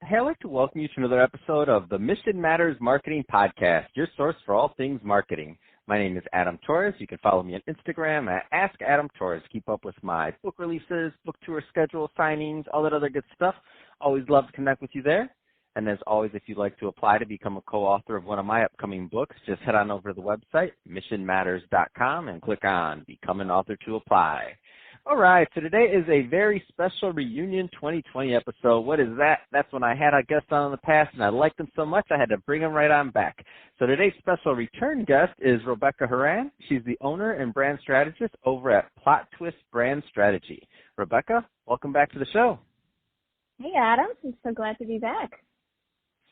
Hey, I'd like to welcome you to another episode of the Mission Matters Marketing Podcast, your source for all things marketing. My name is Adam Torres. You can follow me on Instagram at AskAdamTorres. Keep up with my book releases, book tour schedule, signings, all that other good stuff. Always love to connect with you there. And as always, if you'd like to apply to become a co-author of one of my upcoming books, just head on over to the website, missionmatters.com, and click on Become an Author to apply. All right, so today is a very special Reunion 2020 episode. What is that? That's when I had a guest on in the past, and I liked them so much I had to bring them right on back. So today's special return guest is Rebecca Horan. She's the owner and brand strategist over at Plot Twist Brand Strategy. Rebecca, welcome back to the show. Hey, Adam. I'm so glad to be back.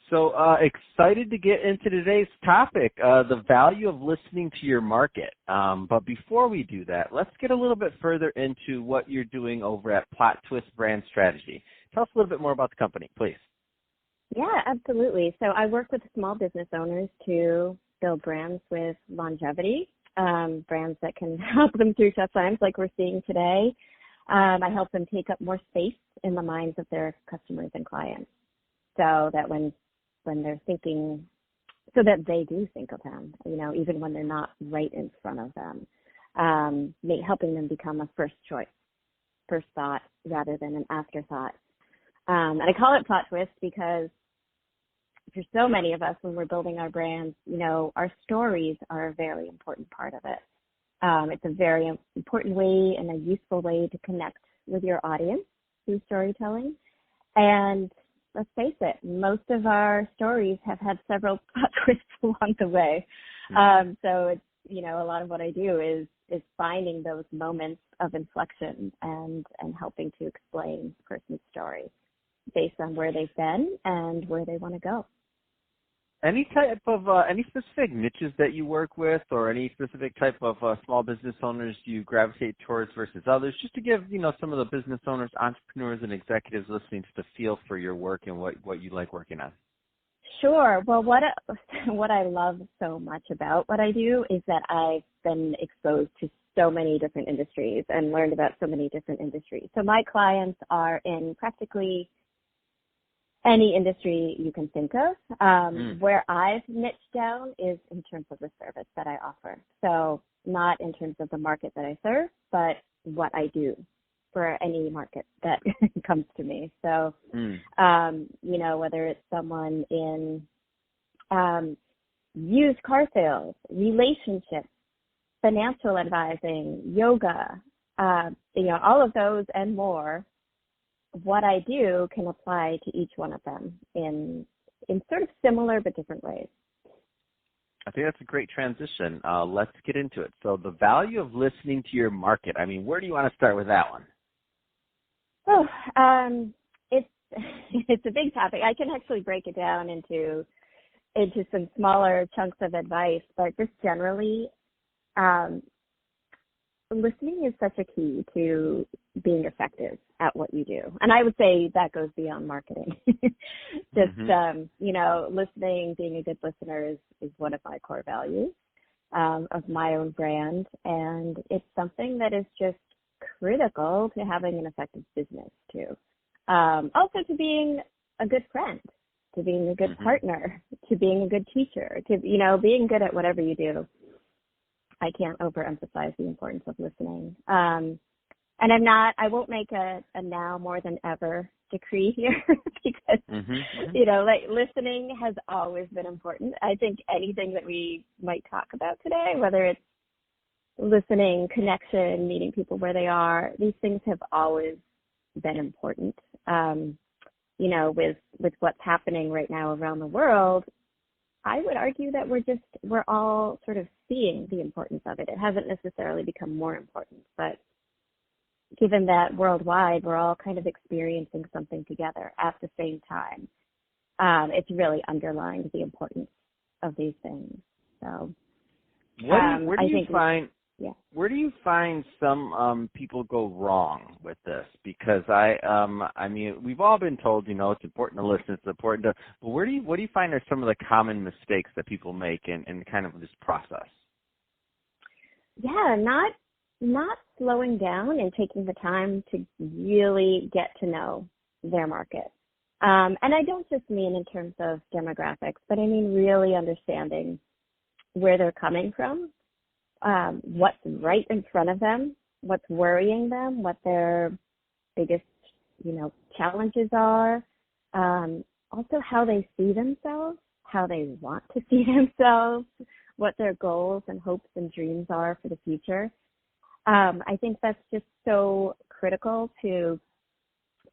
So excited to get into today's topic, the value of listening to your market. But before we do that, let's get a little bit further into what you're doing over at Plot Twist Brand Strategy. Tell us a little bit more about the company, please. Yeah, absolutely. So I work with small business owners to build brands with longevity, brands that can help them through tough times like we're seeing today. I help them take up more space in the minds of their customers and clients so that when they're thinking, so that they do think of them, even when they're not right in front of them, helping them become a first choice, first thought rather than an afterthought. And I call it Plot Twist because for so many of us, when we're building our brands, our stories are a very important part of it. It's a very important way and a useful way to connect with your audience through storytelling. And let's face it, most of our stories have had several plot twists along the way. So it's, a lot of what I do is finding those moments of inflection and helping to explain the person's story based on where they've been and where they want to go. Any type of, any specific niches that you work with or any specific type of small business owners you gravitate towards versus others, just to give, some of the business owners, entrepreneurs, and executives listening to the feel for your work and what you like working on? Sure. Well, what I love so much about what I do is that I've been exposed to so many different industries and learned about so many different industries. So my clients are in practically any industry you can think of. Where I've niched down is in terms of the service that I offer. So not in terms of the market that I serve, but what I do for any market that comes to me. So, whether it's someone in used car sales, relationships, financial advising, yoga, all of those and more, what I do can apply to each one of them in sort of similar but different ways. I think that's a great transition. Let's get into it. So the value of listening to your market. I mean, where do you want to start with that one? It's a big topic. I can actually break it down into some smaller chunks of advice, but just generally, listening is such a key to being effective at what you do. And I would say that goes beyond marketing. Listening, being a good listener is one of my core values of my own brand. And it's something that is just critical to having an effective business too. Also to being a good friend, to being a good partner, to being a good teacher, to, being good at whatever you do. I can't overemphasize the importance of listening. And I won't make a now more than ever decree here because, listening has always been important. I think anything that we might talk about today, whether it's listening, connection, meeting people where they are, these things have always been important. With what's happening right now around the world, I would argue that we're all sort of seeing the importance of it. It hasn't necessarily become more important, but given that worldwide we're all kind of experiencing something together at the same time, it's really underlined the importance of these things. So, where do you find some people go wrong with this? Because we've all been told, it's important to listen, it's important to, but what do you find are some of the common mistakes that people make in kind of this process? Yeah, not slowing down and taking the time to really get to know their market. And I don't just mean in terms of demographics, but I mean really understanding where they're coming from, what's right in front of them, what's worrying them, what their biggest, challenges are, also how they see themselves, how they want to see themselves, what their goals and hopes and dreams are for the future. I think that's just so critical to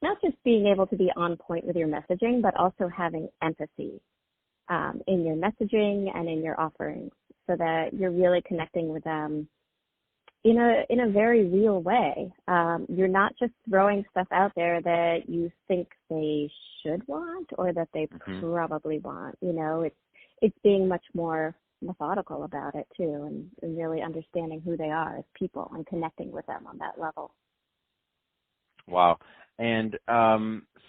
not just being able to be on point with your messaging, but also having empathy in your messaging and in your offerings so that you're really connecting with them in a very real way. You're not just throwing stuff out there that you think they should want or that they probably want. It's being much more methodical about it too, and really understanding who they are as people and connecting with them on that level. Wow. And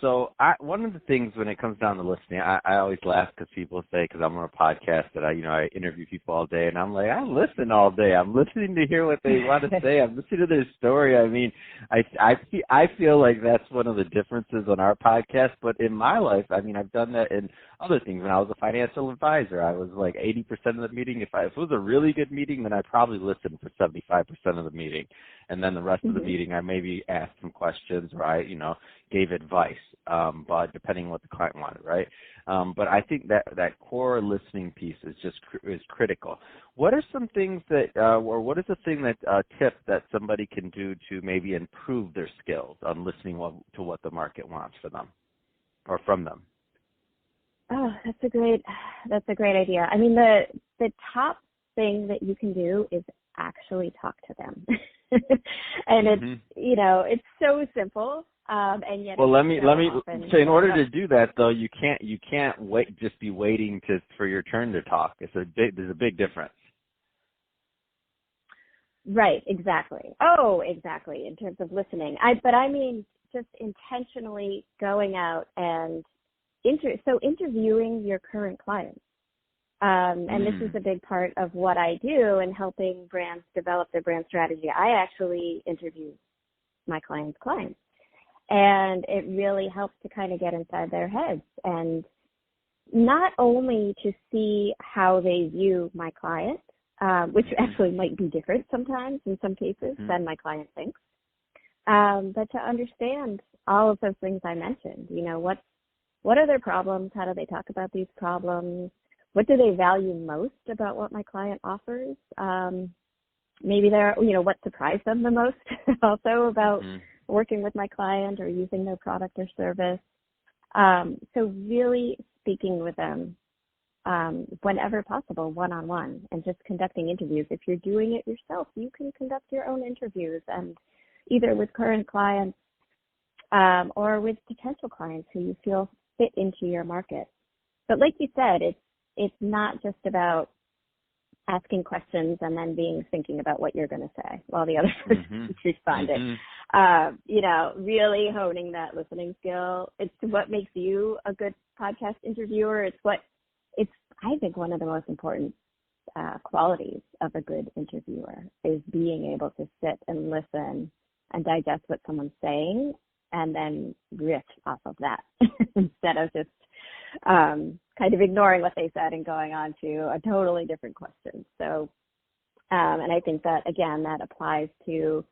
so one of the things when it comes down to listening, I always laugh because people say, because I'm on a podcast that I interview people all day, and I'm like, I listen all day. I'm listening to hear what they want to say. I'm listening to their story. I mean, I feel like that's one of the differences on our podcast. But in my life, I mean, I've done that in other things. When I was a financial advisor, I was like 80% of the meeting. If it was a really good meeting, then I probably listened for 75% of the meeting. And then the rest of the meeting, I maybe asked some questions or I, gave advice, but depending on what the client wanted, right? But I think that core listening piece is critical. What are some things or what is the thing tip that somebody can do to maybe improve their skills on listening to what the market wants for them or from them? Oh, that's a great idea. I mean, the top thing that you can do is actually talk to them. And it's so simple. And yet, well, let me. So, in order to do that, though, you can't wait. Just be waiting for your turn to talk. There's a big difference. Right. Exactly. Oh, exactly. In terms of listening, but I mean just intentionally going out and interviewing your current clients. And this is a big part of what I do in helping brands develop their brand strategy. I actually interview my clients' clients. And it really helps to kind of get inside their heads and not only to see how they view my client, which actually might be different sometimes in some cases than my client thinks, but to understand all of those things I mentioned. What are their problems? How do they talk about these problems? What do they value most about what my client offers? Maybe what surprised them the most also about working with my client or using their product or service. So really speaking with them whenever possible, one-on-one, and just conducting interviews. If you're doing it yourself, you can conduct your own interviews, and either with current clients or with potential clients who you feel fit into your market. But like you said, it's not just about asking questions and then thinking about what you're going to say while the other person is responding. Really honing that listening skill. It's what makes you a good podcast interviewer. It's I think one of the most important qualities of a good interviewer is being able to sit and listen and digest what someone's saying and then riff off of that instead of just kind of ignoring what they said and going on to a totally different question. So, and I think that, again, that applies to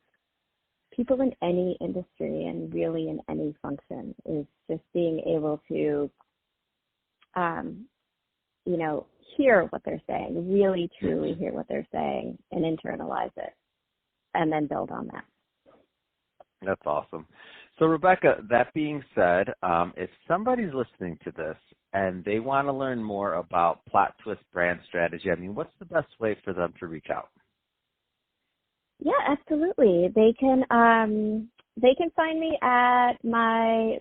people in any industry and really in any function, is just being able to, hear what they're saying, really, truly hear what they're saying and internalize it and then build on that. That's awesome. So, Rebecca, that being said, if somebody's listening to this and they want to learn more about Plot Twist brand strategy, what's the best way for them to reach out? Yeah, absolutely. They can find me at my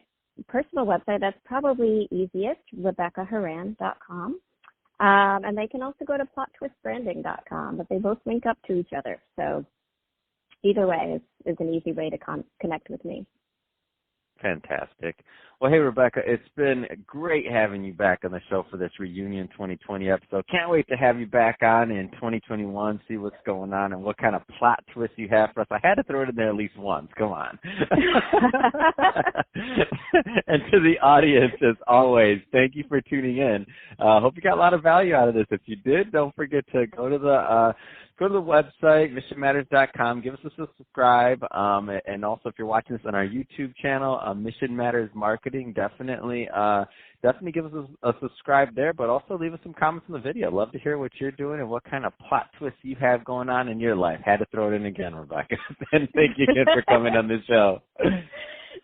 personal website. That's probably easiest, RebeccaHoran.com. And they can also go to PlotTwistBranding.com, but they both link up to each other. So either way is an easy way to connect with me. Fantastic. Well, hey, Rebecca, it's been great having you back on the show for this reunion 2020 episode. Can't wait to have you back on in 2021, see what's going on and what kind of plot twist you have for us. I had to throw it in there at least once. Come on. And to the audience, as always, thank you for tuning in. Hope you got a lot of value out of this. If you did, don't forget to go to the website, missionmatters.com. Give us a subscribe. And also, if you're watching this on our YouTube channel, Mission Matters Marketing, definitely give us a subscribe there, but also leave us some comments in the video. I'd love to hear what you're doing and what kind of plot twists you have going on in your life. Had to throw it in again, Rebecca. And thank you again for coming on the show.